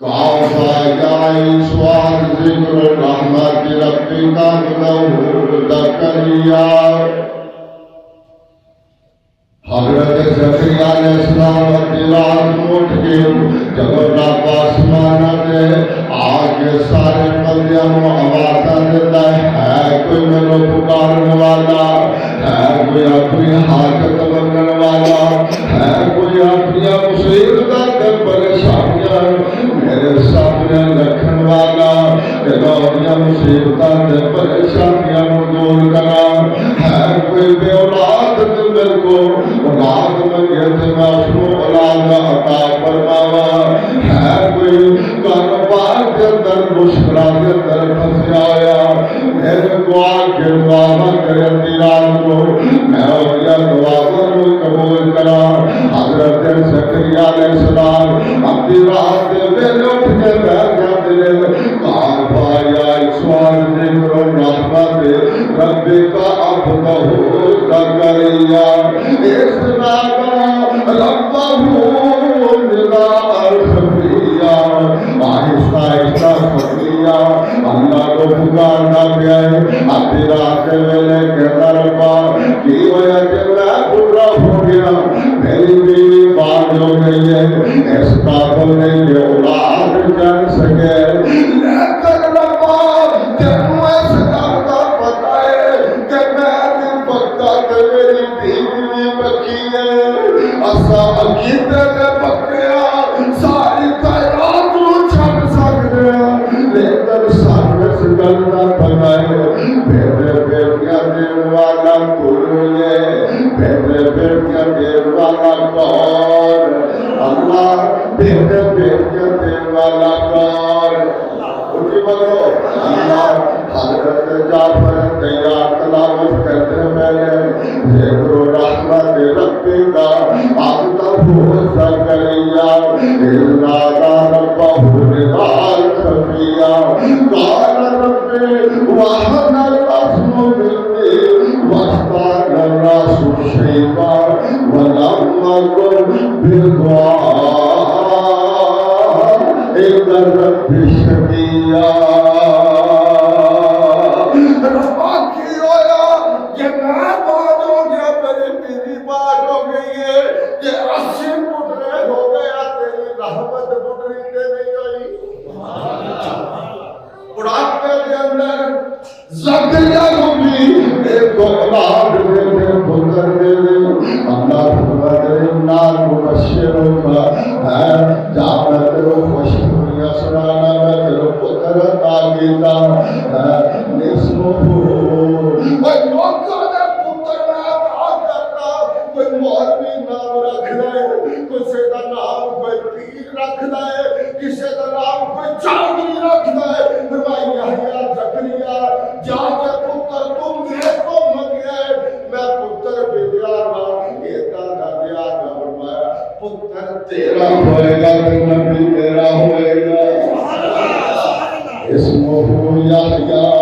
کعبہ یا سوال ذکر رحمت ربی کا بلو زکریا حضرت زکریا علیہ السلام رات اٹھ کے جب رب آسمان دے آگے سارے بندیاں کو آوازاں دیتا ہے کوئی میرے پکارنے والا ہے کوئی اپنی حاجت منگنے والا ہے کوئی اپنی مصیبت تے پریشانیاں میرے سامنے رکھنے والا کہ مصیبت تے پریشانیاں دور کرا ہے کوئی بے اولاد میرے کو اولاد منگے تے میں اس کو اولاد عطا فرماوا ہے کوئی کاروبار کے اندر مشکلات کے اندر پھنسیا ہوا میرے کو آ کے دعا کرے رات کو میں دعا کو قبول کرا حضرت زکریا علیہ السلام اپنی رات کے ویلے اٹھ کے بیٹھ جاتے ہیں کار پایا سوال ذکر رحمت ربی کا عبدہ زکریا اس ربہ نداء خفیہ آہستہ آہستہ خفیہ اللہ کو پکارنا پیا ہے اپنی رات کے ویلے کہتا ربا کی وجہ سے میں پورا ہو گیا میری بیوی بات ہو گئی ہے اس قابل نہیں کہ اولاد جان سکے لیکن ربا تینوں اس گل کا پتہ ہے کہ میں بھی پکا کہ میری بیوی بچی ہے اسا عقیدے دے پکیا ساری کائنات نوں چھڈ سکدے ہاں لیکن سانوں اس گل دا پتہ ہے میرے بیٹیاں دین والا کوئی ہے میرے بیٹیاں دین والا کون اللہ میرے بیٹیاں دین والا کون اٹھی بولو اللہ حضرت جعفر تیار تلاوت کرتے میں ذکر رحمت ربی کا عبدہ زکریا نادى ربه نداء خفيا قال رب وهب العظم مني واختار الراس شيبا ولم أكن بالدعاء إلا رب شقيا زکریا کو بھی ایک اولاد دے دے پتر دے دے اللہ فرماتے نال مبشروں کا ہے جب میں تیرے خوشخبریاں سنانا میں تیرے پتر عطا کیتا ہے نسمو کوئی نوکر دے پتر میں عطا کرتا کوئی مولوی نام رکھ دے کسی کا نام کوئی پیر رکھ دے کسی کا نام کوئی چاودری رکھ دے فرمائی یحییٰ زکریا جا کے پتر تم میرے کو منگے میں پتر بھی دیا گا ایتا نہ دیا گا فرمایا پتر تیرا ہوئے گا نبی تیرا ہوئے گا اسمہ یحییٰ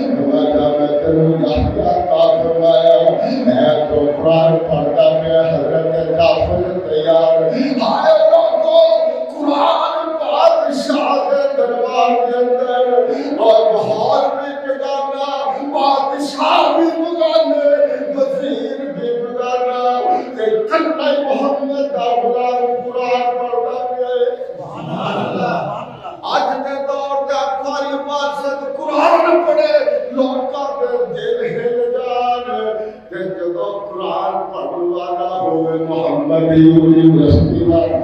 فرمایا میں تیروں یحییٰ کا فرمایا میں تو قرآن پڑھتا میں حضرت جعفر تیار ہائے لوگوں قرآن بادشاہ کے دربار کے اندر اور بہار بھی بگانا بادشاہ بھی بگانے وزیر بھی بگانا کہ کلمہ محمد دا غلام قرآن پڑھتا ہے آج کے دور کے اکھاری بادشاہ قرآن پڑھے لوگوں کے دل ہل جان کہ جدو قرآن پڑھنے والا ہوئے محمد یونیورسٹی والا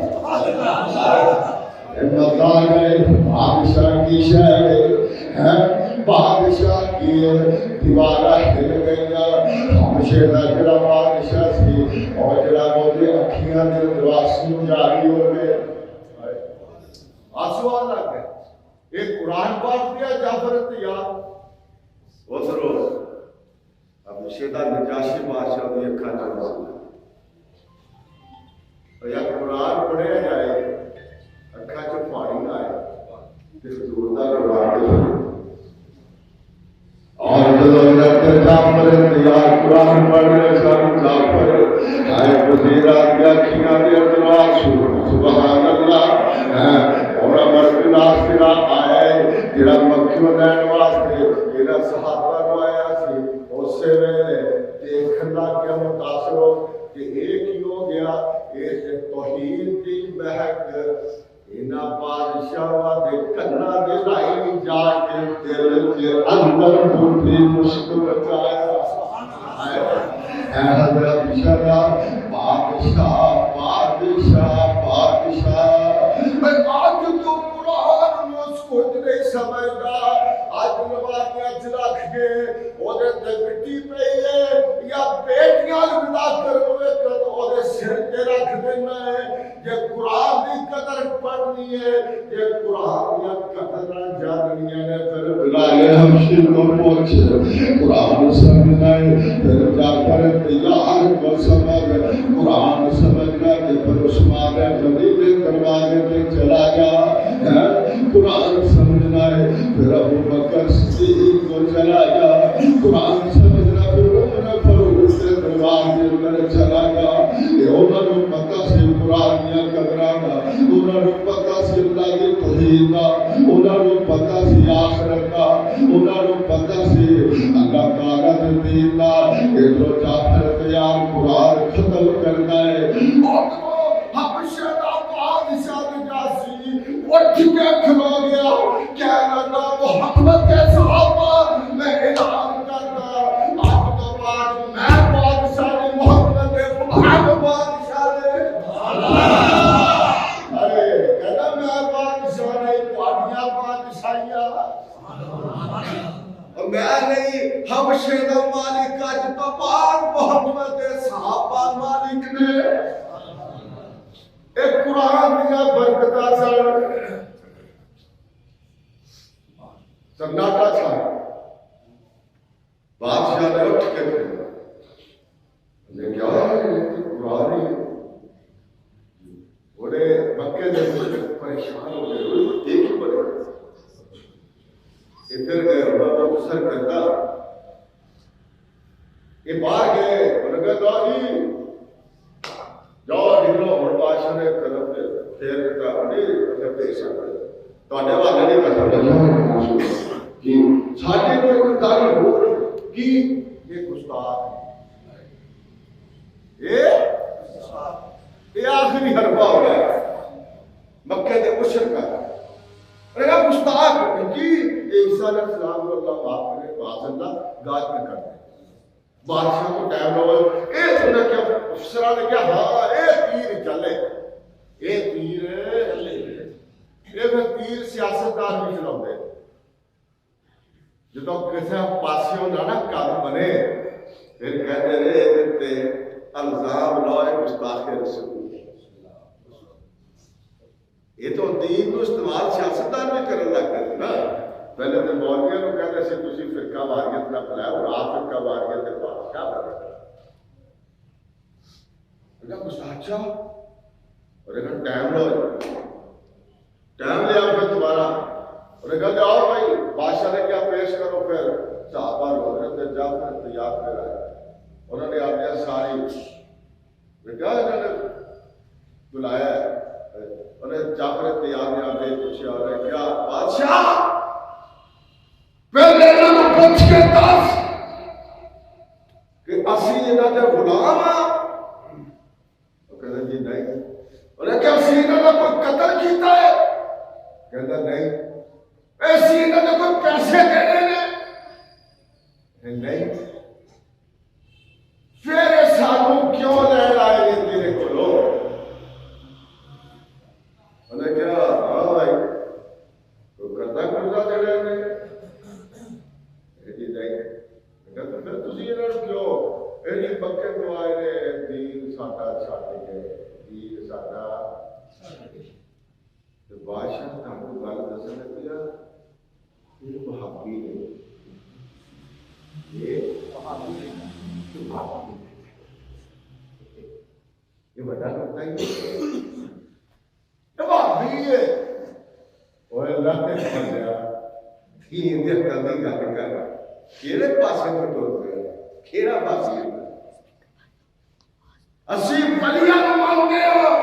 مکان ہے بادشاہ کی شہر ہے بادشاہ کی دیوارہ ہل گئیاں ہمشے دا جڑا بادشاہ سی اور جڑا وہ اکھیاں دے دواسو جاری ہو گئے آنسو آ گئے ایک قرآن پاک دیا جعفر تیار اس روز اب شیدہ نجاشی بادشاہ دی اکھاں چلا اور یا قرآن پڑھے جائے اکھاں چ پانی نہ آئے کہ حضور دا قرآن دے اور حضرت جعفر تیار قرآن پڑھنے سن جعفر آئے وزیرہ دی اکھیاں دے اندر سبحان اللہ اور عمر توجہ لین واسطے انہاں صحابہ نوں آیا سی اسی ویلے دیکھن لگ گیا متاثر ہو کہ یہ کی ہو گیا یہ توحید دی مہک انہاں بادشاہاں دے کناں دے لائی جا کے دل دے اندر بوٹی مشکل بچایا حضرت شرع بادشاہ بادشاہ بادشاہ میں آج تو قرآن اس کو نہیں سمجھتا آج نوازیاں رکھ کے اوہدے تے مٹی پئی ہے یا بیٹیاں ودا کروے تو اوہدے سر تے رکھ دینا ہے یہ قرآن دی قدر پڑھنی ہے یہ قرآن دی قدر جاننی ہے پھر بلائے ہمشیر کو پوچھ قرآن سمجھنا ہے پھر جا کر تیار کو سمجھ قرآن سمجھنا ہے پھر عثمان غنی کے دروازے پہ چلا گیا قرآن سمجھنا ہے پھر ابو بکر صدیق کو چلا گیا قرآن سمجھنا پھر عمر فاروق کے دروازے پر چلا گیا یہ انہوں نے پتہ سے قرآن دیا قدرانا انہوں نے پتہ سے اللہ کی توحید کا انہوں نے پتہ سے آخرت کا انہوں نے پتہ سے اللہ تعالیٰ کے دین کا یہ تو جاہر تیار قرآن ختم کرنا ہے اور حبشہ دا بادشاہ جاسی اٹھ کے کھلو گیا کہنا نا محمد کے صحابہ میں اعلان کرتا آج تو بعد میں بادشاہ نے محمد نے بادشاہ نے ارے کہنا میں بادشاہ نے پاڑیاں بادشاہیاں میں نہیں حبشے دا مالک اج تو بعد محمد کے صحابہ مالک نے ایک قرآن دیا برکتہ سناٹا تھا بادشاہ نے اٹھ کے نے کیا ہے قرآن ہی بڑے مکے دے پریشان ہو گئے ایک ہی پڑے ادھر گئے بابا سر کرتا یہ باہر گئے انہوں نے کہا جی جاؤ نکلو ہوں بادشاہ نے قدم پھیر دیتا نہیں پیش آ گئے تو والے نہیں کر سکتا کہ ساڈے کو ایک تعلیم ہو کہ یہ گستاخ ہے یہ آخری حربہ ہو گیا مکے دے مشرک کا ارے گستاخ کہ عیسیٰ علیہ السلام کو اللہ معاف کرے معاذ اللہ گاج میں کر دے بادشاہ کو ٹائم نہ ہو اے سنا کیا افسرا نے کیا ہاں اے تیر چلے اے تیر چلے اے تیر سیاستدار بھی چلاؤندے جدو کسی پاسیوں نہ کام بنے پھر کہتے رہے دیتے الزام لائے گستاخ رسول یہ تو دین کو استعمال سیاستدار بھی کرنے لگ گئے نا پہلے تو مولویوں کو کہتے ہیں تسی فرقہ واریت نہ پھیلاؤ اور آپ فرقہ واریت کے بادشاہ بنے انہاں گستاخ اور ایک ٹائم لو ٹائم لے آؤ پھر دوبارہ اور ایک کہتے آؤ بھائی بادشاہ نے کیا پیش کرو پھر صحابہ حضرت جعفر تیار کر آئے انہوں نے آپ ساری کہا انہوں نے بلایا انہیں جعفر تیار نے آگے کچھ آ رہے کیا بادشاہ پہلے انہوں پوچھ کے دس کہ اسی انہوں نے غلام ہیں وہ کہتے جی نہیں انہیں کہ اسی انہوں نے کوئی قتل کیتا ہے کہتا نہیں ایسی انہوں نے کوئی پیسے دینے نے نہیں پھر سانوں کیوں لے لائے گے تیرے کو لو انہیں کیا ہاں بھائی تو کرتا کرتا دے رہے ہیں جی نہیں پھر تسی انہوں نے کیوں جی پکے تو آئے نے دین ساڈا چھڈ کے دین ساڈا تو بادشاہ تانوں گل دسن لگیا یہ وہابی نے یہ بڑا لگتا ہی وہابی ہے وہ اللہ نے فرمایا دین دے کدی گل کر کیڑے پاسے تو ٹر گیا کیڑا پاسے اسی ولیاں نوں مانگے ہو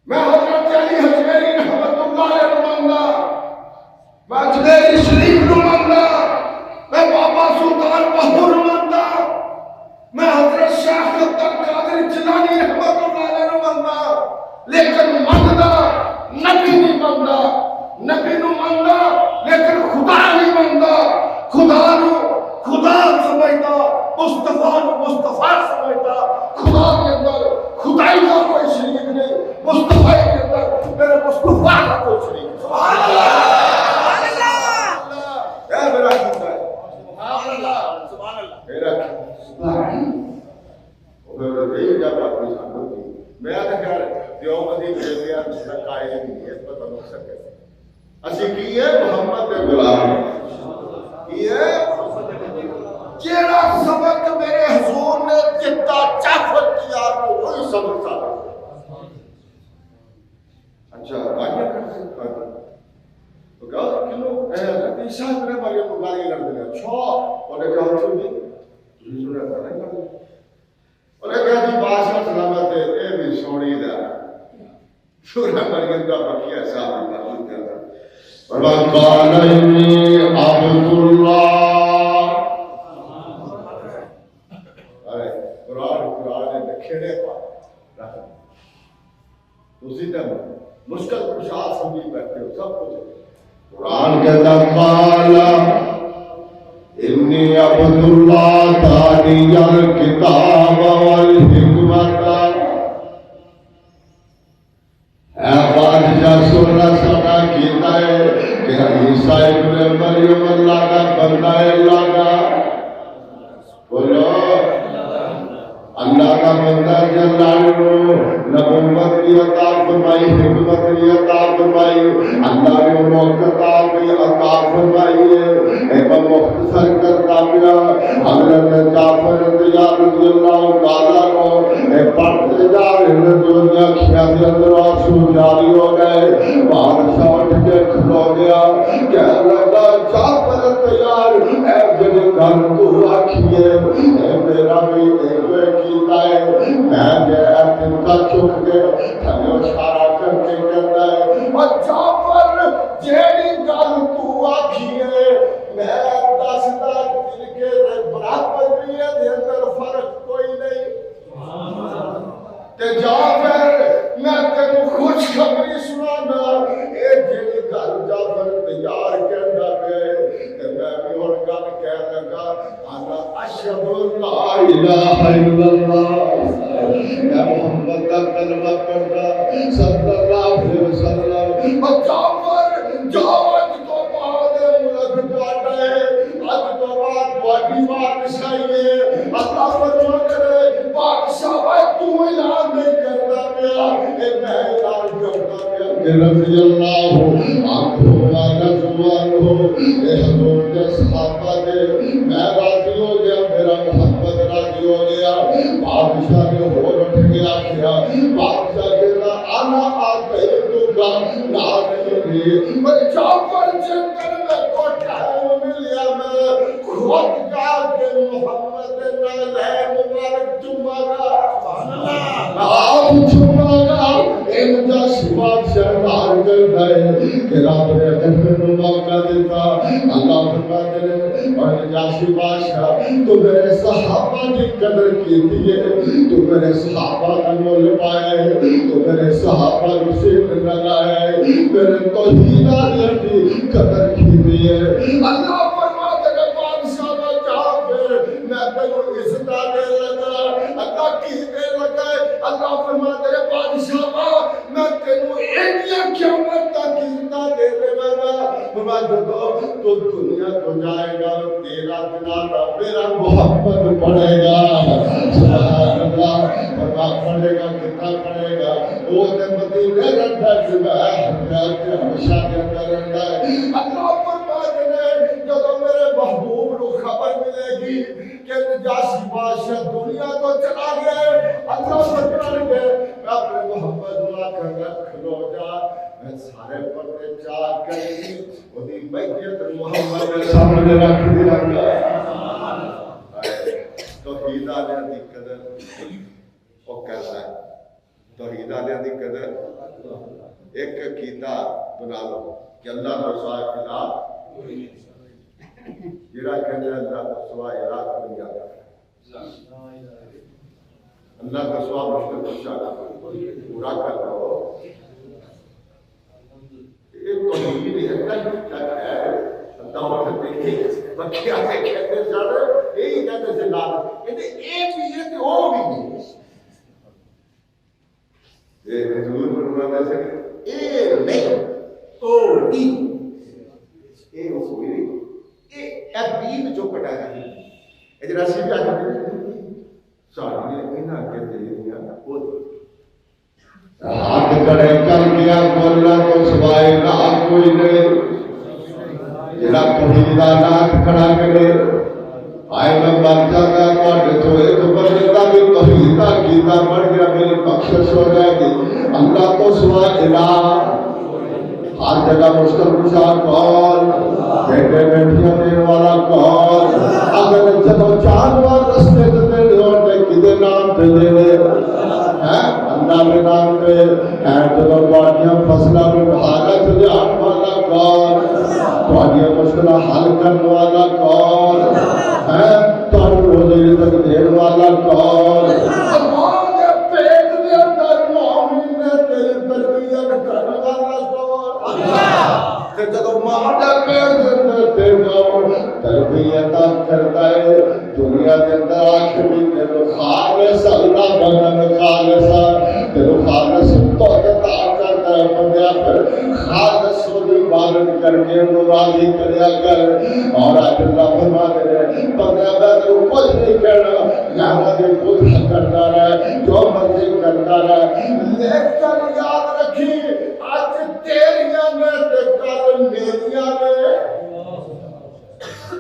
میں حضرت علی حجویری رحمۃ اللہ علیہ مانگا عبد القادر جیلانی رحمت اللہ علیہ نو مندا لیکن مندا نبی نہیں مندا، نبی نو مندا لیکن خدا نہیں مندا، خدا نو خدا سمجھتا، مصطفیٰ نو مصطفیٰ سمجھتا، خدا کے اندر خدائی کا کوئی شریک نہیں، مصطفیٰ کے اندر میرے مصطفیٰ کا کوئی شریک نہیں۔ سبحان اللہ، سبحان اللہ، اے میرا خدا ہے، سبحان اللہ، سبحان اللہ، میرا سبحان اور یہ جب اپنی سنت کی میں آتا خیر دیوبندی بریلیا جسا قائل نہیں ہے، اس پر تو مقصد ہے اسی کی ہے محمد غلام یہ جیڑا سبق میرے حضور نے جتا چافت کیا تو وہی سبق تھا۔ اچھا گالیاں کر سکتا ہے تو کہا کیوں عیسیٰ ابن مریم کو گالیاں کر دیا چھو انہیں کہا چھو بھی سننے تھا نہیں کر دیا انہیں کہا جی بادشاہ سلامت ہے اے بھی سونی دا سورہ مریم کا بقیہ صاحب معلوم کیا تھا وَقَالَ إِنِّي عَبْدُ اللَّهِ قرآن نے کھیڑے پا اسی طرح مشکل کشاد سمجھ بیٹھتے ہو سب کچھ قرآن کہتا قال انی عبد اللہ تانی الکتاب والحکمت اے بادشاہ سننا سنا کیتا ہے کہ عیسیٰ ابن مریم اللہ کا بندہ ہے، اللہ کا بولو اللہ کا بندہ جل نبوت کی عطا فرمائی، حکمت کی عطا فرمائی، اللہ نے موقع بھی عطا فرمائی ہے۔ ایک مختصر کرتا پیا حضرت جعفر تیار رضی اللہ تعالیٰ کو پڑھتے جا رہے دنیا کھیا کے اندر آنسو جاری ہو گئے، بادشاہ اٹھ کے کھلو گیا کہنے لگا جعفر تیار اے جن گھر تو آکھیے اے میرا بھی ایک کیتا ہے میں گیا دن کا چک کے تھلے اشارہ کر کے کہتا ہے اور جعفر جیڑی گل تو آکھیے میں دستا دل کے برابر بھی ہے دے اندر فرق کوئی نہیں تے جعفر میں تینوں خوش خبری سنانا اے جیڑی گل جعفر تیار کہندا پیا تے میں بھی ہن گل کہہ لگا انا اشهد ان لا الہ الا اللہ یا محمد کا کلمہ پڑھتا صلی اللہ علیہ وسلم اور جعفر جو اج تو بعد ملک جاتا ہے اج تو بعد بڑی بادشاہی ہے اللہ فرماتا ہے بادشاہ تو اعلان نہیں کرتا پیا اے میں اعلان کرتا پیا کہ رضی اللہ عنہ و رضوانہ اے حضور کے صحابہ دے میں راضی ہو گیا میرا محمد راضی ہو گیا بادشاہ نے ہور اٹھ گیا کیا بادشاہ کہتا انا آتیتو کا ناظرین میں جعفر جنگل میں کوٹا ہے ملیا میں خود جا کے محمد نالے مبارک چمارا آپ چمارا ان کا شباب شہدار کر دائے کہ رب نے جنگل میں موقع دیتا اللہ فرماتے ہیں اور نجاشی بادشاہ تو میرے صحابہ کی قدر کی دیئے تو میرے صحابہ کا مول پائے تو میرے صحابہ کو سیدھ لگائے میرے توحیدہ کی قدر کی دیئے اللہ فرماتے ہیں بادشاہ میں جعفر میں تینوں عزتہ دے لگا اللہ کی دے لگا اللہ فرماتے ہیں بادشاہ میں تینوں اینیا قیامت تک عزتہ دے لگا فرماتے تو دنیا کو جائے گا تیرا جنازہ میرا محمد پڑھے گا سبحان اللہ فرمان پڑھے گا کتنا پڑھے گا وہ تے مدینے رہتا ہے ہمیشہ کے اندر رہتا ہے اللہ فرماتے ہیں جب میرے محبوب کو خبر ملے گی کہ نجاشی بادشاہ دنیا کو چلا گیا اللہ فرماتے ہیں میں اپنے محمد اللہ کا رکھ لو جا میں سارے پردے چاک کریں وہ دی بیعت محمد کے سامنے رکھ دیا گیا توحید والے دی قدر وہ کہتا ہے توحید والے دی قدر ایک عقیدہ بنا لو کہ اللہ کو سوا الہ جڑا کہتا ہے اللہ کو سوا الہ کوئی نہیں اللہ کا سواب مشکل پہنچانا پورا کر لو. یہ توحید ہے دعوت دیکھے بکیا سے کہتے سارے یہی کہتے سے لا کہتے ایک بھی یہ کہ وہ بھی نہیں. یہ حضور فرماتے سے اے نہیں او نہیں اے وہ کوئی نہیں اے ابھی جو کٹا ہے ادھر سی بھی آتے سارے انہاں کہتے ہیں وہ ہاتھ کھڑے کر گیا بولنا تو سوائے نہ کوئی نہیں. جڑا توحید دا نات کھڑا کرے آئے میں مر جاتا ہے تو ایک بندے کا بھی توحید دا کیتا بڑھ گیا میری بخشش ہو جائے گی. اللہ کو سوائے الہ ہر جگہ مشکل کشا کون بیٹے بیٹھیاں دینے والا کون. اگر جب جانور رستے دے لوٹے کدے نام پہ دے دے اللہ کے نام پہ جب باڑیاں فصلہ میں حالت جان والا کون. باڑیاں مشکلہ حل کرنے والا کون ہے. تو روزے تک دین والا کون. ماں کے پیٹ دے اندر مومن نے تیری تربیت کرنے والا کون. جب ماں کے پیٹ دے اندر تیری تربیت کرتا ہے دنیا کے اندر آخر بھی تیرے خالص اللہ بنن خالص تیرے خالص توقع کرتا ہے بندیا پر خالص سوری عبادت کر کے انہوں راضی کریا کر. اور آج اللہ فرما دے رہے بندیا میں تیرے کچھ نہیں کہنا یہاں دے کچھ کرتا رہے جو مرضی کرتا رہے لیکن یاد رکھی آج تیریاں نے تے کل میریاں نے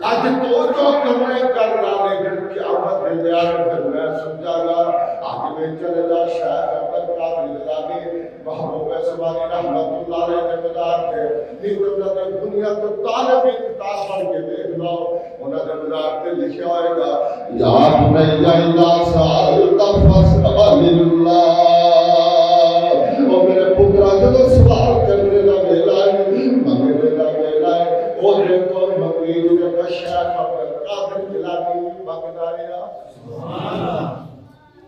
آج تو جو کرنے کر رہا لیکن قیامت میں دیار پھر میں سمجھا گا. آج میں چلے جا شاید عبد القادر جیلانی محبوب سبحانی رحمت اللہ علیہ نے مدار کے نیتوں نے دنیا کو طالبی کتاب پڑھ کے دیکھ لو انہوں نے مدار کے لکھا ہوئے گا یا بنی اذا سألت فاسأل اللہ. اور میرے پترا جب سوال